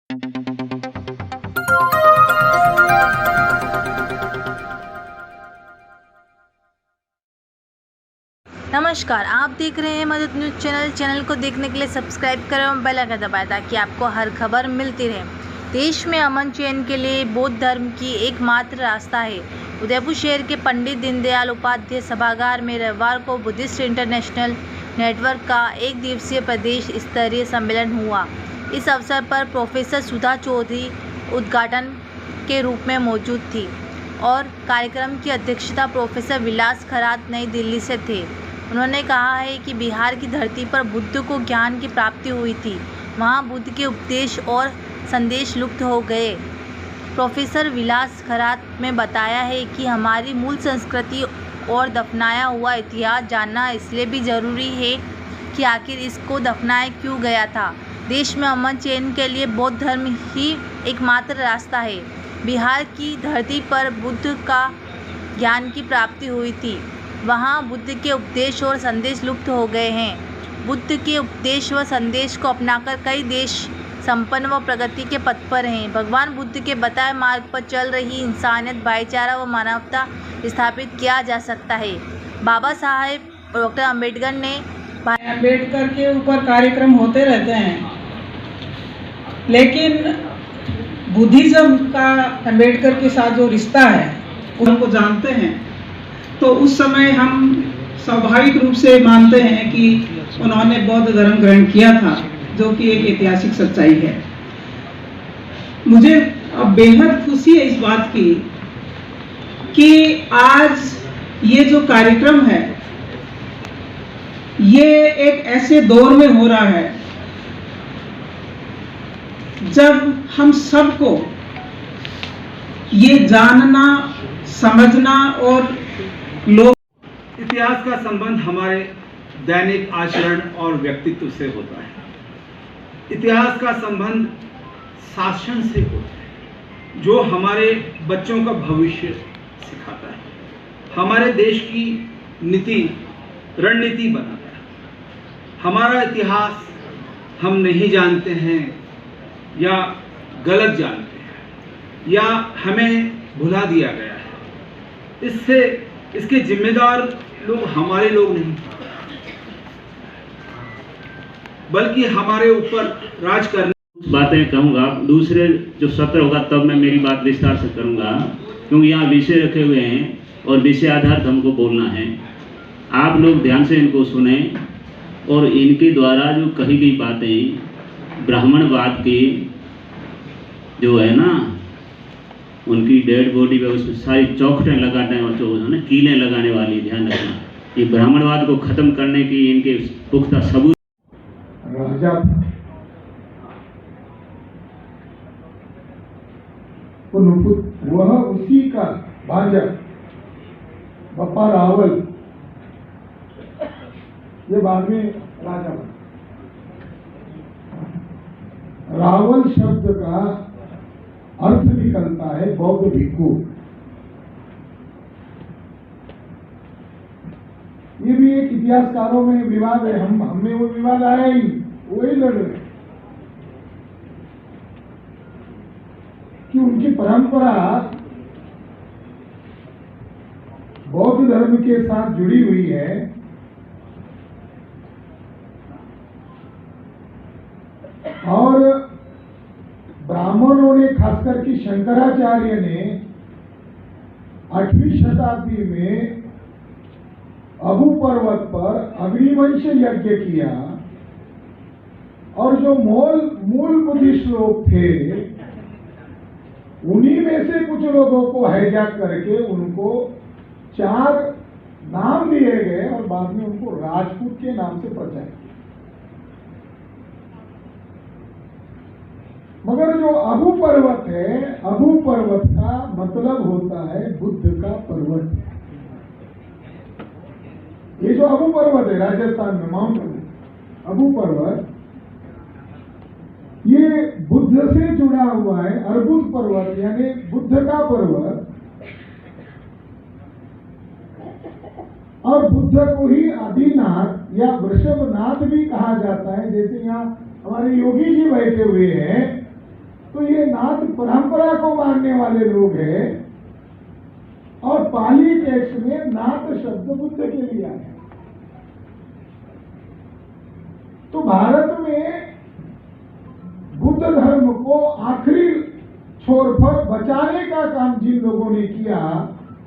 नमस्कार, आप देख रहे हैं मदद न्यूज़ चैनल को देखने के लिए सब्सक्राइब करें और बेल आइकन दबाएं ताकि आपको हर खबर मिलती रहे। देश में अमन चैन के लिए बौद्ध धर्म की एकमात्र रास्ता है। उदयपुर शहर के पंडित दीनदयाल उपाध्याय सभागार में रविवार को बुद्धिस्ट इंटरनेशनल नेटवर्क का एक दिवसीय प्रदेश स्तरीय सम्मेलन हुआ। इस अवसर पर प्रोफेसर सुधा चौधरी उद्घाटन के रूप में मौजूद थी और कार्यक्रम की अध्यक्षता प्रोफेसर विलास खरात नई दिल्ली से थे। उन्होंने कहा है कि बिहार की धरती पर बुद्ध को ज्ञान की प्राप्ति हुई थी। वहाँ बुद्ध के उपदेश और संदेश लुप्त हो गए। प्रोफेसर विलास खरात ने बताया है कि हमारी मूल संस्कृति और दफनाया हुआ इतिहास जानना इसलिए भी ज़रूरी है कि आखिर इसको दफनाया क्यों गया था। देश में अमन चैन के लिए बौद्ध धर्म ही एकमात्र रास्ता है। बिहार की धरती पर बुद्ध का ज्ञान की प्राप्ति हुई थी। वहाँ बुद्ध के उपदेश और संदेश लुप्त हो गए हैं। बुद्ध के उपदेश व संदेश को अपनाकर कई देश संपन्न व प्रगति के पथ पर हैं। भगवान बुद्ध के बताए मार्ग पर चल रही इंसानियत, भाईचारा व मानवता स्थापित किया जा सकता है। बाबा साहेब डॉक्टर अम्बेडकर ने अम्बेडकर के ऊपर कार्यक्रम होते रहते हैं, लेकिन बुद्धिज्म का अम्बेडकर के साथ जो रिश्ता है उनको जानते हैं तो उस समय हम स्वाभाविक रूप से मानते हैं कि उन्होंने बौद्ध धर्म ग्रहण किया था, जो कि एक ऐतिहासिक सच्चाई है। मुझे अब बेहद खुशी है इस बात की कि आज ये जो कार्यक्रम है ये एक ऐसे दौर में हो रहा है जब हम सबको ये जानना, समझना और लोग इतिहास का संबंध हमारे दैनिक आचरण और व्यक्तित्व से होता है। इतिहास का संबंध शासन से होता है, जो हमारे बच्चों का भविष्य सिखाता है, हमारे देश की नीति रणनीति बनाता है। हमारा इतिहास हम नहीं जानते हैं या गलत जानते हैं या हमें भुला दिया गया है, इसके जिम्मेदार लोग हमारे लोग नहीं, बल्कि हमारे ऊपर राज करने बातें कहूँगा। दूसरे जो सत्र होगा तब मैं मेरी बात विस्तार से करूँगा, क्योंकि यहाँ विषय रखे हुए हैं और विषय आधारित हमको बोलना है। आप लोग ध्यान से इनको सुने और इनके द्वारा जो कही गई बातें ब्राह्मणवाद की जो है ना, उनकी डेड बॉडी पे उसमें सारी चौखटें लगाने और जो है ना कीलें लगाने वाली, ध्यान रखना, ये ब्राह्मणवाद को खत्म करने की इनके पुख्ता सबूत। राजा था वह उसी का भांजा बप्पा रावल, ये बाद में राजा बना। रावल शब्द का अर्थ निकलता है बौद्ध भिक्षु। ये भी एक इतिहासकारों में विवाद है, हमें वो विवाद आया ही, वही लड़ रहे कि उनकी परंपरा बौद्ध धर्म के साथ जुड़ी हुई है और ब्राह्मणों ने, खासकर कि शंकराचार्य ने 8वीं शताब्दी में अबू पर्वत पर अग्निवंश यज्ञ किया और जो मूल बुद्धिस्ट लोग थे उन्हीं में से कुछ लोगों को हाईजैक करके उनको 4 नाम दिए गए और बाद में उनको राजपूत के नाम से प्रचार किया। मगर जो अबू पर्वत है, अबू पर्वत का मतलब होता है बुद्ध का पर्वत। ये जो अबू पर्वत है राजस्थान में, माउंट अबू पर्वत, ये बुद्ध से जुड़ा हुआ है। अर्बुद पर्वत यानी बुद्ध का पर्वत, और बुद्ध को ही आदिनाथ या वृषभनाथ भी कहा जाता है। जैसे यहाँ हमारे योगी जी बैठे हुए हैं परंपरा को मानने वाले लोग हैं और पाली टेक्स्ट में नाथ शब्द बुद्ध के लिए आया है। तो भारत में बुद्ध धर्म को आखिरी छोर पर बचाने का काम जिन लोगों ने किया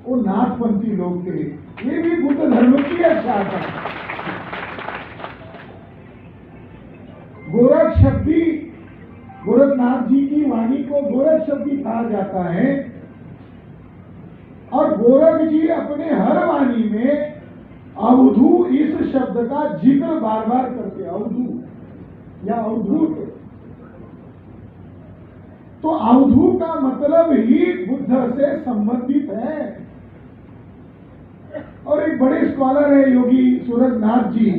वो नाथपंथी लोग थे। ये भी बुद्ध धर्म की अच्छा था। गोरख शब्दी, गोरखनाथ जी की वाणी को गोरख शब्दी कहा जाता है और गोरख जी अपने हर वाणी में अवधू इस शब्द का जिक्र बार बार करते, अवधू या अवधूत। तो अवधू का मतलब ही बुद्ध से संबंधित है। और एक बड़े स्कॉलर है योगी सूरजनाथ जी,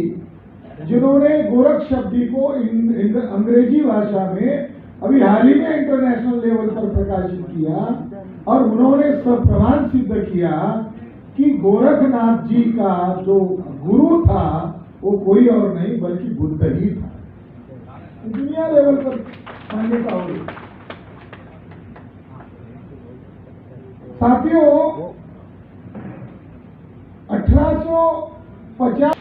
जिन्होंने गोरख शब्दी को अंग्रेजी भाषा में अभी हाल ही में इंटरनेशनल लेवल पर प्रकाशित किया और उन्होंने प्रमाण सिद्ध किया कि गोरखनाथ जी का जो गुरु था वो कोई और नहीं बल्कि बुद्ध ही था। दुनिया लेवल पर मान्यता हो गई। साथियों, 1850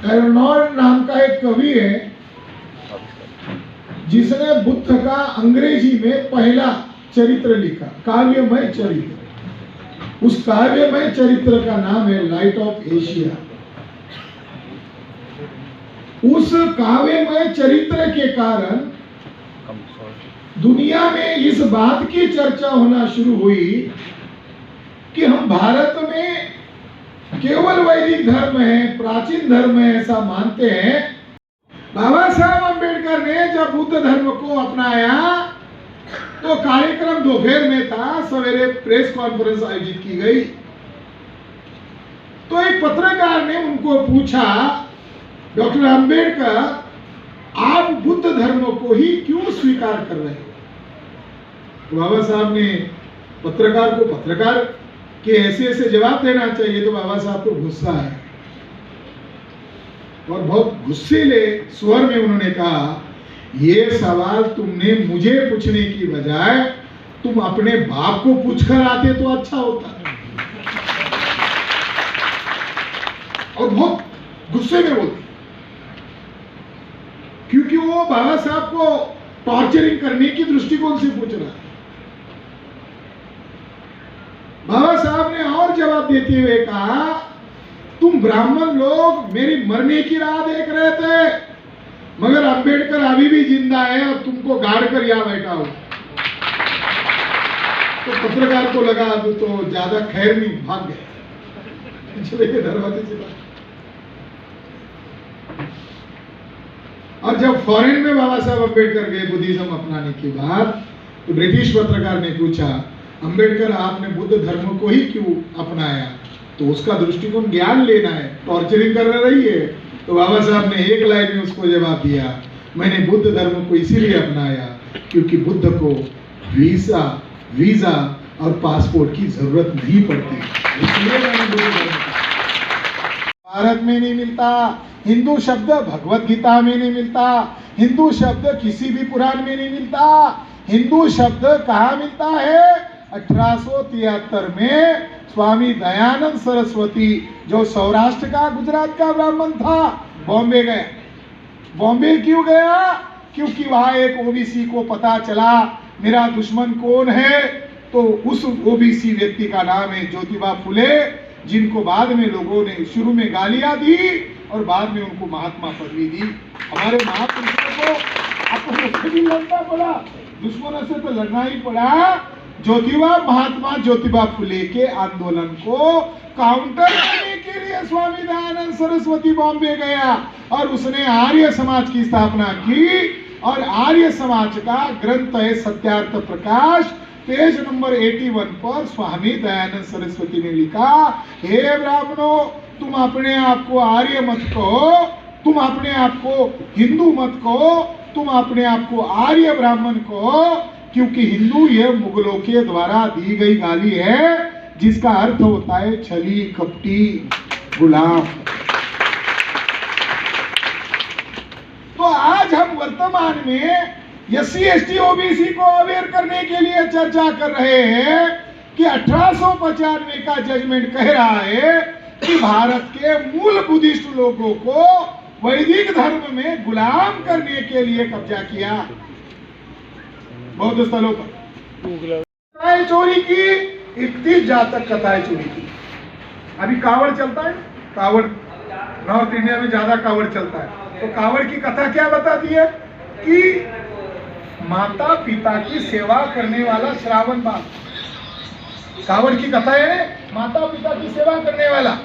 एर्नॉल्ड नाम का एक कवि है जिसने बुद्ध का अंग्रेजी में पहला चरित्र लिखा, काव्यमय चरित्र। उस काव्यमय चरित्र का नाम है लाइट ऑफ एशिया। उस काव्यमय चरित्र के कारण दुनिया में इस बात की चर्चा होना शुरू हुई कि हम भारत में केवल वैदिक धर्म है, प्राचीन धर्म है ऐसा मानते हैं। बाबा साहब अम्बेडकर ने जब बुद्ध धर्म को अपनाया तो कार्यक्रम दोपहर में था, सवेरे प्रेस कॉन्फ्रेंस आयोजित की गई। तो एक पत्रकार ने उनको पूछा, डॉक्टर अम्बेडकर आप बुद्ध धर्म को ही क्यों स्वीकार कर रहे हो? तो बाबा साहब ने पत्रकार को पत्रकार के ऐसे जवाब देना चाहिए। तो बाबा साहब को गुस्सा है और बहुत गुस्सेले स्वर में उन्होंने कहा, ये सवाल तुमने मुझे पूछने की बजाय तुम अपने बाप को पूछकर आते तो अच्छा होता। और बहुत गुस्से में बोलते, क्योंकि वो बाबा साहब को टॉर्चरिंग करने की दृष्टिकोण से पूछ रहा है। बाबा साहब ने और जवाब देते हुए कहा, तुम ब्राह्मण लोग मेरी मरने की राह देख रहे थे, मगर अंबेडकर अभी भी जिंदा है और तुमको गाड़ कर यहां बैठा हो। तो पत्रकार को लगा अब तो ज्यादा खैर नहीं, भाग गए, चले गए दरवाजे से बाहर। और जब फॉरेन में बाबा साहब अंबेडकर गए बुद्धिज्म अपनाने के बाद, तो ब्रिटिश पत्रकार ने पूछा, अंबेडकर आपने बुद्ध धर्म को ही क्यों अपनाया? तो उसका दृष्टिकोण ज्ञान लेना है, टॉर्चरिंग करना नहीं है। तो बाबा साहब ने एक लाइन में उसको जवाब दिया, मैंने बुद्ध धर्म को इसीलिए अपनाया क्योंकि बुद्ध को वीजा और पासपोर्ट की जरूरत नहीं पड़ती, इसलिए मैंने बुद्ध धर्म। भारत में नहीं मिलता, हिंदू शब्द भगवत गीता में नहीं मिलता, हिंदू शब्द किसी भी पुराण में नहीं मिलता। हिंदू शब्द कहाँ मिलता है? 1873 में स्वामी दयानंद सरस्वती, जो सौराष्ट्र का गुजरात का ब्राह्मण था, बॉम्बे गया। बॉम्बे क्यों गया? क्योंकि वहां एक ओबीसी को पता चला मेरा दुश्मन कौन है। तो उस ओबीसी व्यक्ति का नाम है ज्योतिबा फुले, जिनको बाद में लोगों ने शुरू में गालियां दी और बाद में उनको महात्मा पदवी दी। हमारे महापुरुषों को आपको भी लड़ना पड़ा, दुश्मनों से तो लड़ना ही पड़ा। महात्मा ज्योतिबा फुले के आंदोलन को काउंटर करने के लिए स्वामी दयानंद सरस्वती बॉम्बे गया और उसने आर्य समाज की स्थापना की। और आर्य समाज का ग्रंथ है सत्यार्थ प्रकाश, पेज नंबर 81 पर स्वामी दयानंद सरस्वती ने लिखा, हे ब्राह्मणों, तुम अपने आप को आर्य मत कहो, तुम अपने आप को हिंदू मत कहो, तुम अपने आप को आर्य ब्राह्मण कहो, क्योंकि हिंदू यह मुगलों के द्वारा दी गई गाली है जिसका अर्थ होता है छली कपटी गुलाम। तो वर्तमान में SC/ST OBC को अवेयर करने के लिए चर्चा कर रहे हैं कि 1895 का जजमेंट कह रहा है कि भारत के मूल बुद्धिस्ट लोगों को वैदिक धर्म में गुलाम करने के लिए कब्जा किया बौद्ध स्थलों पर। कथाएं चोरी की, 31 जातक कथाएं चोरी की। अभी कावड़ चलता है, कावड़ नॉर्थ इंडिया में ज्यादा कावड़ चलता है, तो कावड़ की कथा क्या बताती है कि माता पिता की सेवा करने वाला श्रावण बाल, कावड़ की कथा है माता पिता की सेवा करने वाला।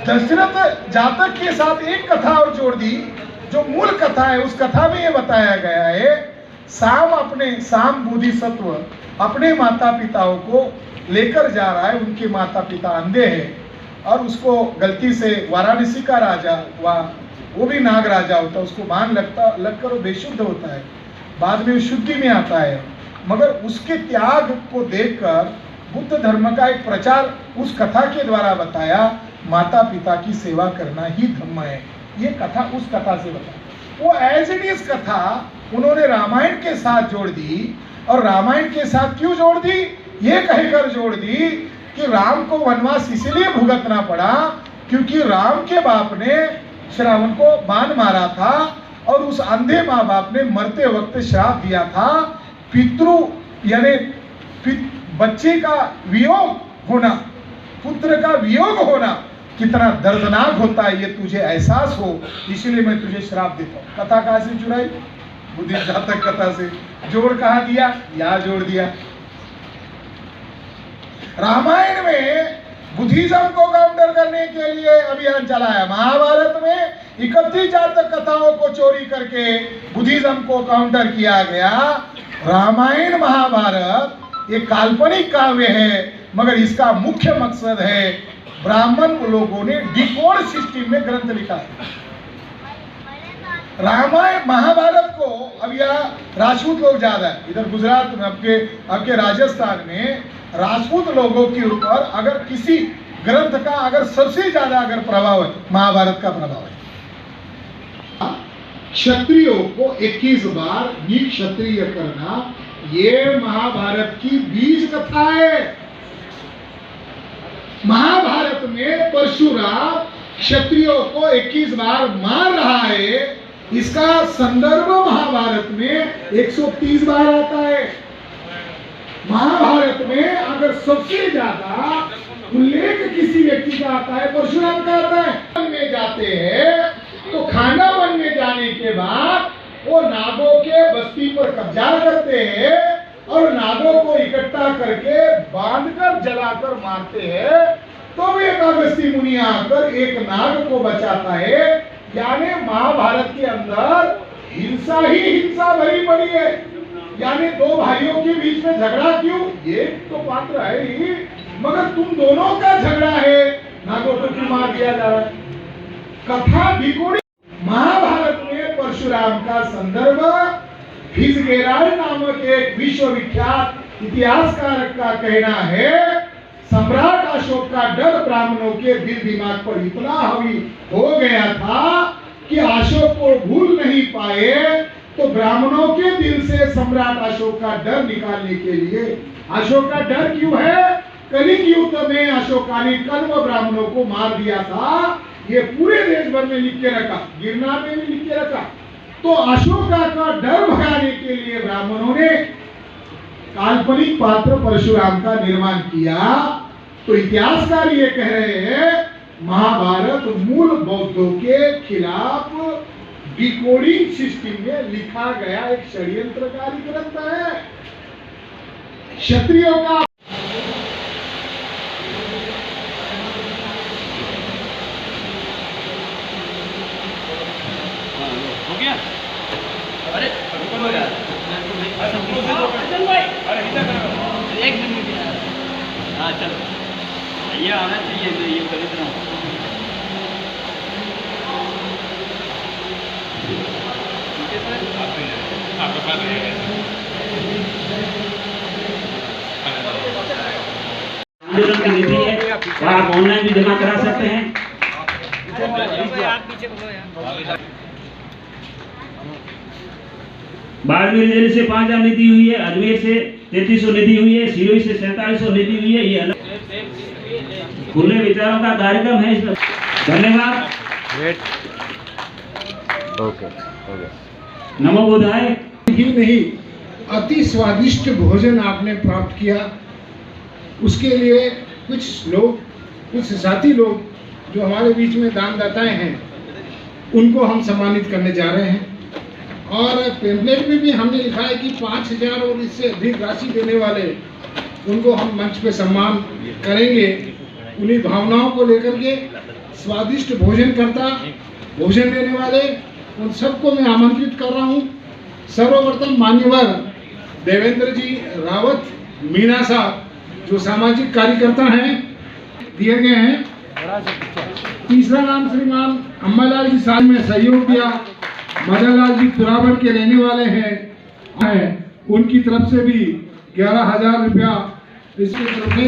दशरथ जातक के साथ एक कथा और जोड़ दी, जो मूल कथा है उस कथा में यह बताया गया है, साम बोधिसत्व अपने माता पिताओं को लेकर जा रहा है, उनके माता पिता अंधे हैं और उसको गलती से वाराणसी का राजा, वो भी नाग राजा होता है, उसको बाण लगकर वो बेशुद्ध होता है, बाद में शुद्धि में आता है, मगर उसके त्याग को देखकर बुद्ध धर्म का एक प्रचार उस कथा के द्वारा बताया, माता पिता की सेवा करना ही धर्म है। ये कथा उस कथा से बताया, वो एज इट इज कथा उन्होंने रामायण के साथ जोड़ दी। और रामायण के साथ क्यों जोड़ दी? ये कहकर जोड़ दी कि राम को वनवास इसलिए भुगतना पड़ा क्योंकि राम के बाप ने श्रावण को बाण मारा था और उस अंधे माँ बाप ने मरते वक्त श्राप दिया था, पितृ यानी बच्चे का वियोग होना, पुत्र का वियोग होना कितना दर्दनाक होता है, ये तुझे एहसास हो, इसलिए मैं तुझे श्राप देता हूँ। कथा कहाँ से चुराई? बुद्धिस्ट जातक कथा से। जोड़ कहाँ दिया? यहाँ जोड़ दिया। रामायण में बुद्धिज्म को काउंटर करने के लिए अभियान चलाया, महाभारत में 31 जातक कथाओं को चोरी करके बुद्धिज्म को काउंटर किया गया। रामायण महाभारत एक काल्पनिक काव्य है, मगर इसका मुख्य मकसद है, ब्राह्मण लोगों ने डिकोड सिस्टम में ग्रंथ लिखा है। रामायण महाभारत को अब यहाँ राजपूत लोग ज्यादा है, इधर गुजरात में आपके राजस्थान में राजपूत लोगों के ऊपर अगर किसी ग्रंथ का अगर सबसे ज्यादा अगर प्रभाव है, महाभारत का प्रभाव है। क्षत्रियों को 21 बार निक्षत्रिय करना, ये महाभारत की बीज कथा है। महाभारत में परशुराम क्षत्रियों को 21 बार मार रहा है, इसका संदर्भ महाभारत में 130 बार आता है। महाभारत में अगर सबसे ज्यादा उल्लेख किसी व्यक्ति का आता है, परशुराम का आता है। वन में जाते हैं तो खांडा वन में जाने के बाद वो नागों के बस्ती पर कब्जा करते हैं और नागों को इकट्ठा करके बांधकर जलाकर मारते हैं। तो एक अगस्ती मुनि आकर एक नाग को बचाता है। यानी महाभारत के अंदर हिंसा ही हिंसा भरी पड़ी है। यानी दो भाइयों के बीच में झगड़ा क्यों? ये तो पात्र है ही, मगर तुम दोनों का झगड़ा है, नागों को क्यों मार दिया जा रहा है? कथा भिगोड़ी। महाभारत में परशुराम का संदर्भ फित्जगेराल्ड नामक एक विश्वविख्यात इतिहासकार का कहना है, सम्राट अशोक का डर ब्राह्मणों के दिल दिमाग पर इतना हावी हो गया था कि अशोक को भूल नहीं पाए, तो ब्राह्मणों के दिल से सम्राट अशोक का डर निकालने के लिए, अशोक का डर क्यों है? कलिंग युद्ध में अशोका ने कण्व ब्राह्मणों को मार दिया था, ये पूरे देश भर में लिख के रखा, गिरनार में भी लिख के रखा। तो अशोका का डर भगाने के लिए ब्राह्मणों ने काल्पनिक पात्र परशुराम का निर्माण किया। तो इतिहासकार ये कह रहे हैं, महाभारत मूल बौद्धों के खिलाफ डिकोडिंग सिस्टम में लिखा गया एक षड्यंत्रकारी ग्रंथ है। क्षत्रियों का हो गया? अरे एक मिनट, हाँ चलो, ये आना चाहिए, मैं ये खरीद रहा हूँ। आपके पास आंदोलन की नीति है, और आप ऑनलाइन भी जमा करा सकते हैं। बाड़मेर जिले से 5000 निधि हुई है, अजमेर से 3300 निधि हुई है, सिरोही से 4700 निधि हुई है। ये अलग खुले विचारों का कार्यक्रम है इसमें। धन्यवाद। नमो बुद्धाय। ही नहीं, अति स्वादिष्ट भोजन आपने प्राप्त किया, उसके लिए कुछ साथी लोग जो हमारे बीच में दानदाताएं हैं उनको हम सम्मानित करने जा रहे हैं। और पेम्पलेट में भी हमने लिखा है कि 5000 और इससे अधिक राशि देने वाले उनको हम मंच पे सम्मान करेंगे। उन्हीं भावनाओं को लेकर के स्वादिष्ट भोजन देने वाले उन सबको मैं आमंत्रित कर रहा हूँ। सर्वप्रथम मान्यवर देवेंद्र जी रावत मीणा साहब जो सामाजिक कार्यकर्ता हैं दिए गए हैं। तीसरा नाम श्रीमान अम्बालाल जी साल में सहयोग दिया, मदनलाल जी पुरावर के रहने वाले हैं, उनकी तरफ से भी 11000 रुपया इसकी तरफ से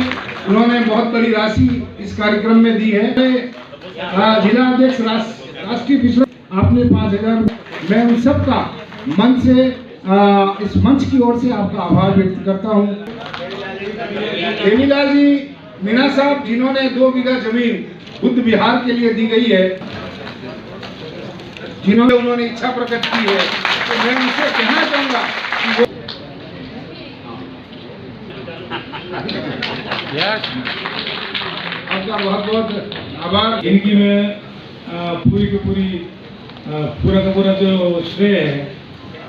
उन्होंने बहुत बड़ी राशि इस कार्यक्रम में दी है। जिला अध्यक्ष राष्ट्रीय पिछड़ा आपने 5000। मैं उन सब का मन से इस मंच की ओर से आपका आभार व्यक्त करता हूँ। देवीलाल जी मीणा साहब जिन्होंने 2 बीघा जमीन बुद्ध विहार के लिए दी गई है, उन्होंने इच्छा प्रकट की है, तो मैं उनसे कहना चाहूंगा कि आपका बहुत बहुत आभार। इनकी मैं पूरी की पूरी पूरा का पूरा जो श्रेय है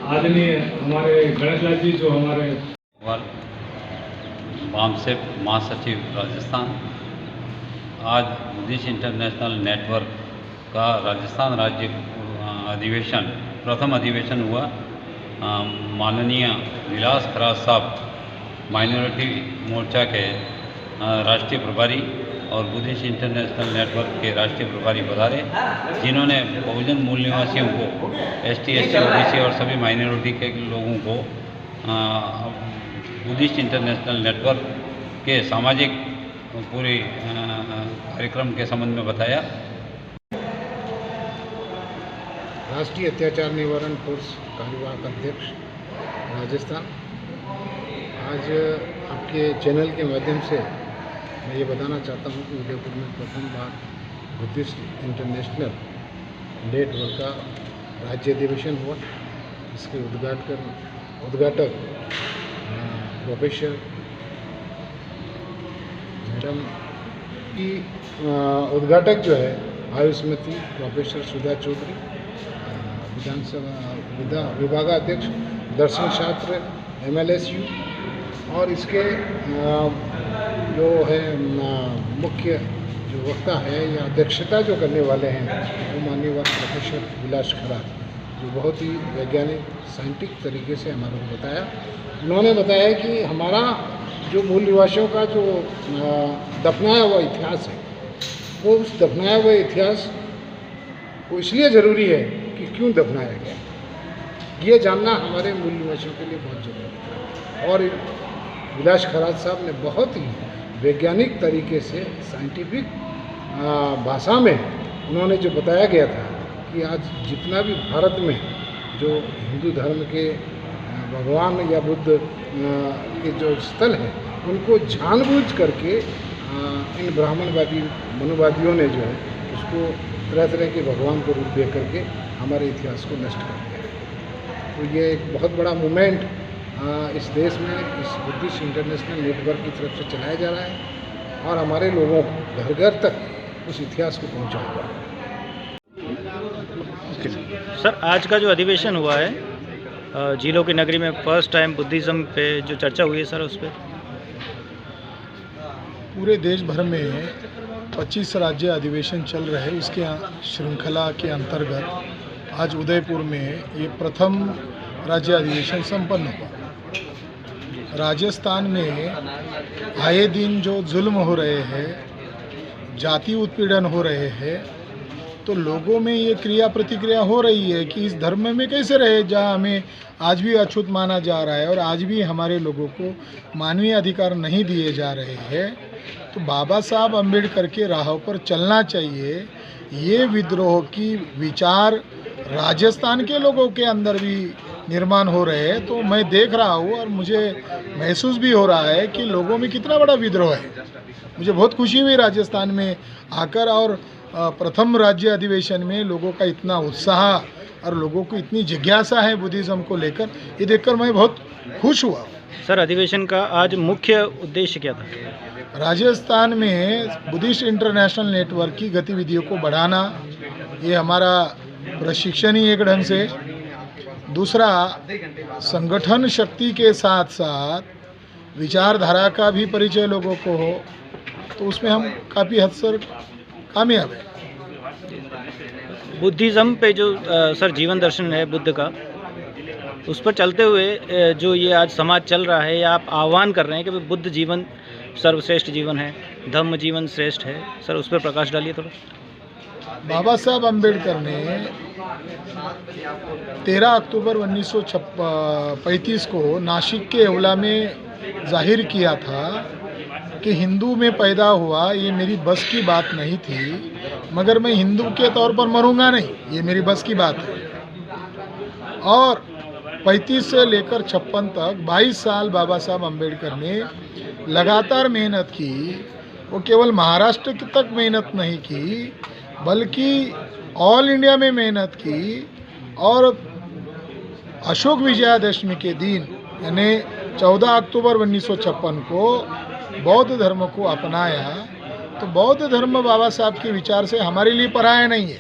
आदरणीय हमारे गणेशलाल जी जो हमारे वामसेप महासचिव राजस्थान। आज बुद्धिस्ट इंटरनेशनल नेटवर्क का राजस्थान राज्य अधिवेशन प्रथम अधिवेशन हुआ। माननीय विलास खराज साहब माइनॉरिटी मोर्चा के राष्ट्रीय प्रभारी और बुद्धिस्ट इंटरनेशनल नेटवर्क के राष्ट्रीय प्रभारी पधारे, जिन्होंने बहुजन मूल निवासियों को ST SC OBC और सभी माइनॉरिटी के लोगों को बुद्धिस्ट इंटरनेशनल नेटवर्क के सामाजिक पूरे कार्यक्रम के संबंध में बताया। राष्ट्रीय अत्याचार निवारण फोर्स कार्यवाहक अध्यक्ष राजस्थान, आज आपके चैनल के माध्यम से मैं ये बताना चाहता हूँ कि उदयपुर में प्रथम बार बुद्धिस्ट इंटरनेशनल नेटवर्क का राज्य अधिवेशन हुआ। इसके उद्घाटक प्रोफेसर मैडम की उद्घाटक जो है आयुष्मती प्रोफेसर सुधा चौधरी, विधानसभा विभागाध्यक्ष दर्शन शास्त्र MLSU, और इसके जो है मुख्य जो वक्ता है या अध्यक्षता जो करने वाले हैं वो माननीय प्रोफेसर विलास खराज, जो बहुत ही वैज्ञानिक साइंटिफिक तरीके से हमारे को बताया। उन्होंने बताया कि हमारा जो मूल निवासियों का जो दफनाया हुआ इतिहास है, वो उस दफनाया हुआ इतिहास वो इसलिए ज़रूरी है कि क्यों दफनाया गया, ये जानना हमारे मूल निवासियों के लिए बहुत ज़रूरी है। और विलास खराज साहब ने बहुत ही वैज्ञानिक तरीके से साइंटिफिक भाषा में उन्होंने जो बताया गया था कि आज जितना भी भारत में जो हिंदू धर्म के भगवान या बुद्ध के जो स्थल हैं उनको जानबूझ करके इन ब्राह्मणवादी मनोवादियों ने जो है उसको तरह तरह के भगवान को रूप दे करके हमारे इतिहास को नष्ट कर दिया। तो ये एक बहुत बड़ा मूवमेंट इस देश में इस बुद्धिस्ट इंटरनेशनल नेटवर्क की तरफ से चलाया जा रहा है और हमारे लोगों को घर घर तक उस इतिहास को पहुंचाएगा। सर, आज का जो अधिवेशन हुआ है झीलों की नगरी में फर्स्ट टाइम बुद्धिज़्म पे जो चर्चा हुई है सर, उस पर पूरे देश भर में 25 राज्य अधिवेशन चल रहे हैं। इसके श्रृंखला के अंतर्गत आज उदयपुर में ये प्रथम राज्य अधिवेशन संपन्न हुआ। राजस्थान में आए दिन जो जुल्म हो रहे हैं, जाति उत्पीड़न हो रहे हैं, तो लोगों में ये क्रिया प्रतिक्रिया हो रही है कि इस धर्म में कैसे रहे जहाँ हमें आज भी अछूत माना जा रहा है और आज भी हमारे लोगों को मानवीय अधिकार नहीं दिए जा रहे हैं। तो बाबा साहब अम्बेडकर के राह पर चलना चाहिए। ये विद्रोह की विचार राजस्थान के लोगों के अंदर भी निर्माण हो रहे हैं। तो मैं देख रहा हूँ और मुझे महसूस भी हो रहा है कि लोगों में कितना बड़ा विद्रोह है। मुझे बहुत खुशी हुई राजस्थान में आकर, और प्रथम राज्य अधिवेशन में लोगों का इतना उत्साह और लोगों को इतनी जिज्ञासा है बुद्धिज़्म को लेकर, ये देखकर मैं बहुत खुश हुआ। सर, अधिवेशन का आज मुख्य उद्देश्य क्या था? राजस्थान में बुद्धिस्ट इंटरनेशनल नेटवर्क की गतिविधियों को बढ़ाना, ये हमारा प्रशिक्षण ही एक ढंग से। दूसरा, संगठन शक्ति के साथ साथ विचारधारा का भी परिचय लोगों को हो, तो उसमें हम काफ़ी हद तक कामयाब है। बुद्धिज़्म पे जो सर जीवन दर्शन है बुद्ध का, उस पर चलते हुए जो ये आज समाज चल रहा है, या आप आह्वान कर रहे हैं कि बुद्ध जीवन सर्वश्रेष्ठ जीवन है, धम्म जीवन श्रेष्ठ है, सर उस पर प्रकाश डालिए थोड़ा। बाबा साहब अम्बेडकर ने 13 अक्टूबर 1935 को नासिक के येवला में जाहिर किया था कि हिंदू में पैदा हुआ, ये मेरी बस की बात नहीं थी, मगर मैं हिंदू के तौर पर मरूंगा नहीं, ये मेरी बस की बात है। और 35 से लेकर 56 तक 22 साल बाबा साहब अम्बेडकर ने लगातार मेहनत की। वो केवल महाराष्ट्र तक मेहनत नहीं की, बल्कि ऑल इंडिया में मेहनत की। और अशोक विजयादशमी के दिन यानी 14 अक्टूबर 1956 को बौद्ध धर्म को अपनाया। तो बौद्ध धर्म बाबा साहब के विचार से हमारे लिए पराया नहीं है।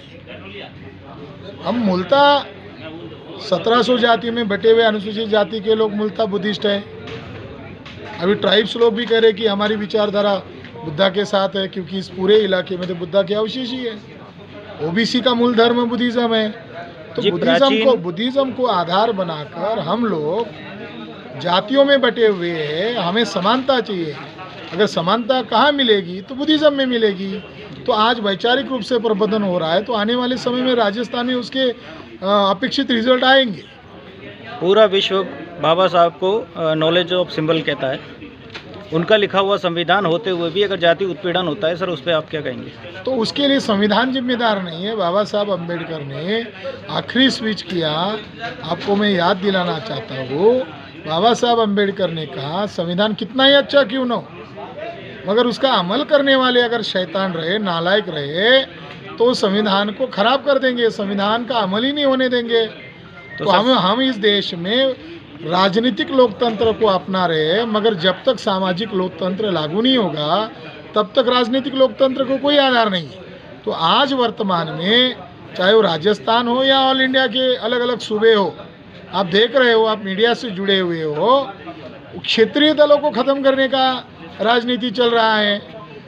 हम मूलतः 1700 जाति में बटे हुए अनुसूचित जाति के लोग मूलतः बुद्धिस्ट है। अभी ट्राइब्स लोग भी कह रहे कि हमारी विचारधारा बुद्धा के साथ है, क्योंकि इस पूरे इलाके में तो बुद्धा के अवशेष ही है। ओबीसी का मूल धर्म बुद्धिज़्म है। तो बुद्धिज़्म को आधार बनाकर हम लोग जातियों में बटे हुए हैं, हमें समानता चाहिए। अगर समानता कहाँ मिलेगी? तो बुद्धिज़्म में मिलेगी। तो आज वैचारिक रूप से प्रबंधन हो रहा है, तो आने वाले समय में राजस्थान में उसके अपेक्षित रिजल्ट आएंगे। पूरा विश्व बाबा साहब को नॉलेज ऑफ सिंबल कहता है। उनका लिखा हुआ संविधान होते हुए भी अगर जाति उत्पीड़न होता है, सर उस पर आप क्या कहेंगे? तो उसके लिए संविधान जिम्मेदार नहीं है। बाबा साहब अम्बेडकर ने आखिरी स्पीच किया, आपको मैं याद दिलाना चाहता हूँ। बाबा साहब अम्बेडकर ने कहा, संविधान कितना ही अच्छा क्यों न हो, मगर उसका अमल करने वाले अगर शैतान रहे, नालायक रहे, तो संविधान को खराब कर देंगे, संविधान का अमल ही नहीं होने देंगे। तो हम इस देश में राजनीतिक लोकतंत्र को अपना रहे हैं, मगर जब तक सामाजिक लोकतंत्र लागू नहीं होगा तब तक राजनीतिक लोकतंत्र को कोई आधार नहीं है। तो आज वर्तमान में चाहे वो राजस्थान हो या ऑल इंडिया के अलग अलग सूबे हो, आप देख रहे हो, आप मीडिया से जुड़े हुए हो, क्षेत्रीय दलों को ख़त्म करने का राजनीति चल रहा है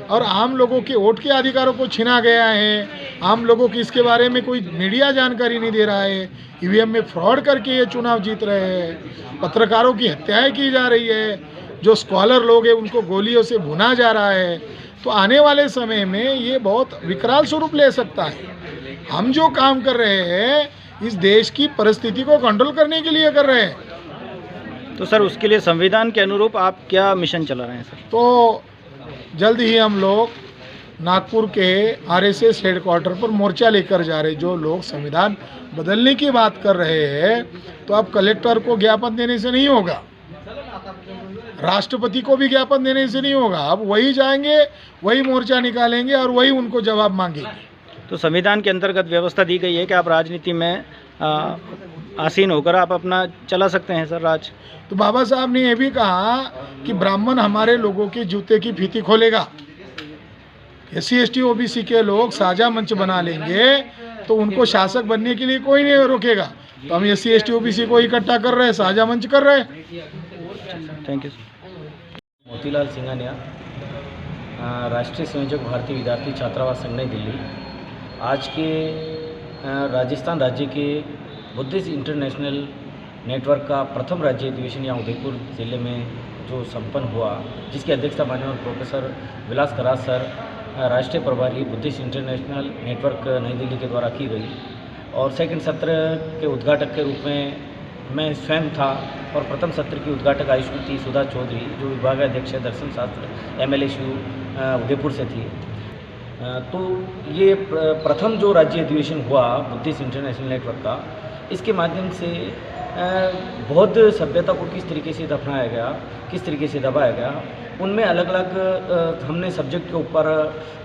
और आम लोगों के वोट के अधिकारों को छीना गया है। आम लोगों की इसके बारे में कोई मीडिया जानकारी नहीं दे रहा है। ईवीएम में फ्रॉड करके ये चुनाव जीत रहे हैं। पत्रकारों की हत्याएं की जा रही है। जो स्कॉलर लोग हैं उनको गोलियों से भुना जा रहा है। तो आने वाले समय में ये बहुत विकराल स्वरूप ले सकता है। हम जो काम कर रहे हैं इस देश की परिस्थिति को कंट्रोल करने के लिए कर रहे हैं। तो सर उसके लिए संविधान के अनुरूप आप क्या मिशन चला रहे हैं सर? तो जल्द ही हम लोग नागपुर के आरएसएस हेडक्वार्टर पर मोर्चा लेकर जा रहे। जो लोग संविधान बदलने की बात कर रहे हैं, तो अब कलेक्टर को ज्ञापन देने से नहीं होगा, राष्ट्रपति को भी ज्ञापन देने से नहीं होगा। अब वही जाएंगे, वही मोर्चा निकालेंगे और वही उनको जवाब मांगेंगे। तो संविधान के अंतर्गत व्यवस्था दी गई है कि आप राजनीति में आसीन होकर आप अपना चला सकते हैं सर राज। तो बाबा साहब ने यह भी कहा कि ब्राह्मण हमारे लोगों के जूते की फीती खोलेगा। SC ST OBC के लोग साझा मंच बना लेंगे तो उनको शासक बनने के लिए कोई नहीं रोकेगा। तो हम SC ST OBC को इकट्ठा कर रहे हैं, साझा मंच कर रहे हैं। Thank you. मोतीलाल सिंघानिया, राष्ट्रीय संयोजक भारतीय विद्यार्थी छात्रावास संघ नई दिल्ली। आज के राजस्थान राज्य के बुद्धिस्ट इंटरनेशनल नेटवर्क का प्रथम राज्य अधिवेशन यहाँ उदयपुर जिले में जो संपन्न हुआ, जिसकी अध्यक्षता माननीय प्रोफेसर विलास कराज सर, राष्ट्रीय प्रभारी बुद्धिस्ट इंटरनेशनल नेटवर्क नई दिल्ली के द्वारा की गई। और सेकंड सत्र के उद्घाटक के रूप में मैं स्वयं था और प्रथम सत्र की उद्घाटक आयुष्मती सुधा चौधरी जो विभागाध्यक्ष दर्शन शास्त्र MLSU उदयपुर से थी। तो ये प्रथम जो राज्य अधिवेशन हुआ बुद्धिस्ट इंटरनेशनल नेटवर्क का, इसके माध्यम से बौद्ध सभ्यता को किस तरीके से दफनाया गया, किस तरीके से दबाया गया, उनमें अलग अलग हमने सब्जेक्ट के ऊपर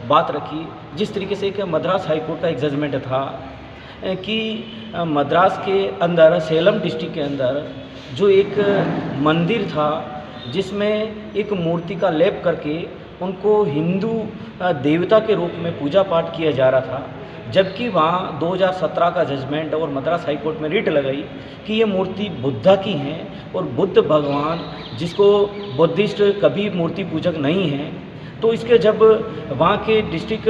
बात रखी। जिस तरीके से एक मद्रास हाई कोर्ट का एक जजमेंट था कि मद्रास के अंदर सेलम डिस्ट्रिक्ट के अंदर जो एक मंदिर था जिसमें एक मूर्ति का लेप करके उनको हिंदू देवता के रूप में पूजा पाठ किया जा रहा था, जबकि वहाँ 2017 का जजमेंट और मद्रास हाई कोर्ट में रिट लगाई कि ये मूर्ति बुद्धा की हैं और बुद्ध भगवान जिसको बुद्धिस्ट कभी मूर्ति पूजक नहीं हैं। तो इसके जब वहाँ के डिस्ट्रिक्ट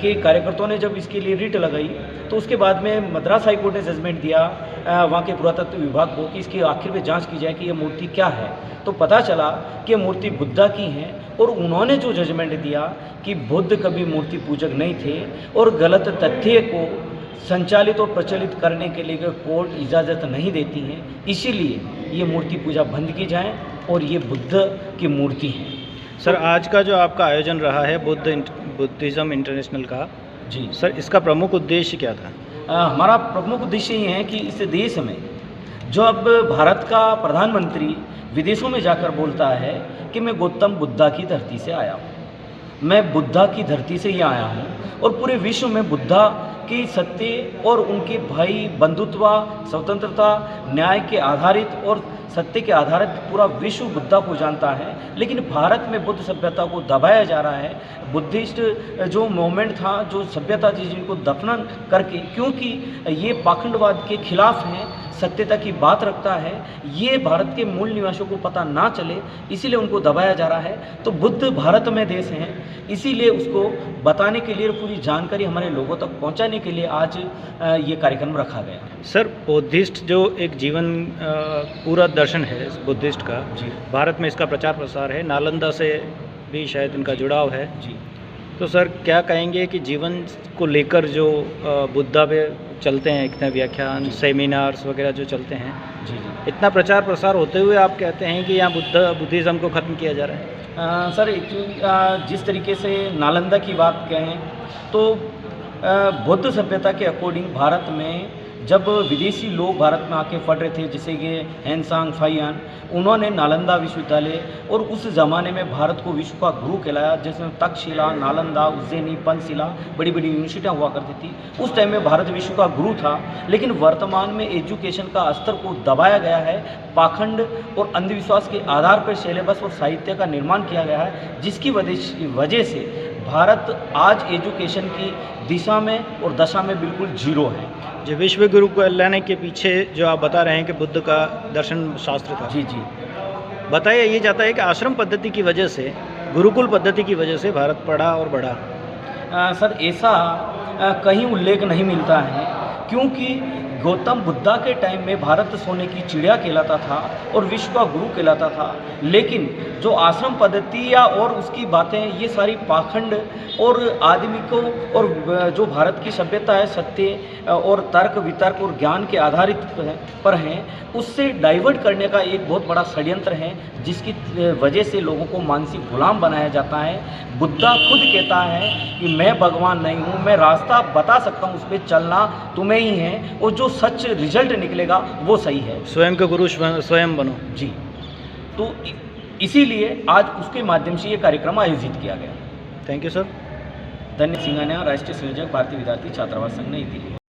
के कार्यकर्ताओं ने जब इसके लिए रिट लगाई तो उसके बाद में मद्रास हाई कोर्ट ने जजमेंट दिया वहाँ के पुरातत्व विभाग को कि इसकी आखिर में जांच की जाए कि ये मूर्ति क्या है। तो पता चला कि मूर्ति बुद्धा की है और उन्होंने जो जजमेंट दिया कि बुद्ध कभी मूर्ति पूजक नहीं थे और गलत तथ्य को संचालित और प्रचलित करने के लिए कोर्ट इजाज़त नहीं देती है, इसीलिए ये मूर्ति पूजा बंद की जाए और ये बुद्ध की मूर्ति है। सर, आज का जो आपका आयोजन रहा है बुद्धिज़्म इंटरनेशनल का, जी सर, इसका प्रमुख उद्देश्य क्या था? हमारा प्रमुख उद्देश्य ये है कि इस देश में जो अब भारत का प्रधानमंत्री विदेशों में जाकर बोलता है कि मैं गौतम बुद्धा की धरती से आया हूँ, मैं बुद्धा की धरती से ही आया हूँ और पूरे विश्व में बुद्धा की सत्य और उनके भाई बंधुत्व, स्वतंत्रता, न्याय के आधारित और सत्य के आधारित पूरा विश्व बुद्धा को जानता है। लेकिन भारत में बुद्ध सभ्यता को दबाया जा रहा है। बुद्धिस्ट जो मूवमेंट था, जो सभ्यता थी, जिनको दफन करके, क्योंकि ये पाखंडवाद के खिलाफ हैं, सत्यता की बात रखता है, ये भारत के मूल निवासियों को पता ना चले, इसीलिए उनको दबाया जा रहा है। तो बुद्ध भारत में देश हैं, इसीलिए उसको बताने के लिए, पूरी जानकारी हमारे लोगों तक पहुंचाने के लिए आज ये कार्यक्रम रखा गया। सर, बुद्धिस्ट जो एक जीवन पूरा दर्शन है बुद्धिस्ट का, जी, भारत में इसका प्रचार प्रसार है, नालंदा से भी शायद इनका जुड़ाव है जी। तो सर, क्या कहेंगे कि जीवन को लेकर जो बुद्धा पे चलते हैं, इतने व्याख्यान, सेमिनार्स वगैरह जो चलते हैं, जी जी, इतना प्रचार प्रसार होते हुए आप कहते हैं कि यहाँ बुद्धिज़्म को ख़त्म किया जा रहा है? सर, जिस तरीके से नालंदा की बात कहें तो बौद्ध सभ्यता के अकॉर्डिंग भारत में जब विदेशी लोग भारत में आके पढ़ रहे थे, जैसे कि हेनसांग फाइयान, उन्होंने नालंदा विश्वविद्यालय और उस ज़माने में भारत को विश्व का गुरु कहलाया, जिसमें तक्षशिला, नालंदा, उज्जैनी, पंचशिला बड़ी बड़ी यूनिवर्सिटियाँ हुआ करती थी। उस टाइम में भारत विश्व का गुरु था। लेकिन वर्तमान में एजुकेशन का स्तर को दबाया गया है, पाखंड और अंधविश्वास के आधार पर सिलेबस और साहित्य का निर्माण किया गया है, जिसकी वजह से भारत आज एजुकेशन की दिशा में और दशा में बिल्कुल जीरो है। जो विश्व गुरु को लाने के पीछे जो आप बता रहे हैं कि बुद्ध का दर्शन शास्त्र था, जी जी, बताया ये जाता है कि आश्रम पद्धति की वजह से, गुरुकुल पद्धति की वजह से भारत बढ़ा और बढ़ा। सर, ऐसा कहीं उल्लेख नहीं मिलता है, क्योंकि गौतम बुद्धा के टाइम में भारत सोने की चिड़िया कहलाता था और विश्व का गुरु कहलाता था। लेकिन जो आश्रम पद्धति या और उसकी बातें, ये सारी पाखंड और आदमी को, और जो भारत की सभ्यता है सत्य और तर्क वितर्क और ज्ञान के आधारित पर हैं, उससे डाइवर्ट करने का एक बहुत बड़ा षड्यंत्र है, जिसकी वजह से लोगों को मानसिक गुलाम बनाया जाता है। बुद्धा खुद कहता है कि मैं भगवान नहीं हूँ, मैं रास्ता बता सकता हूँ, उस पर चलना तुम्हें ही है, और जो सच रिजल्ट निकलेगा वो सही है। स्वयं के गुरु स्वयं बनो। जी, तो इसीलिए आज उसके माध्यम से ये कार्यक्रम आयोजित किया गया। Thank you sir. धन्य सिंघानिया, राष्ट्रीय संयोजक, भारतीय विद्यार्थी छात्रावास संघ, नई दिल्ली।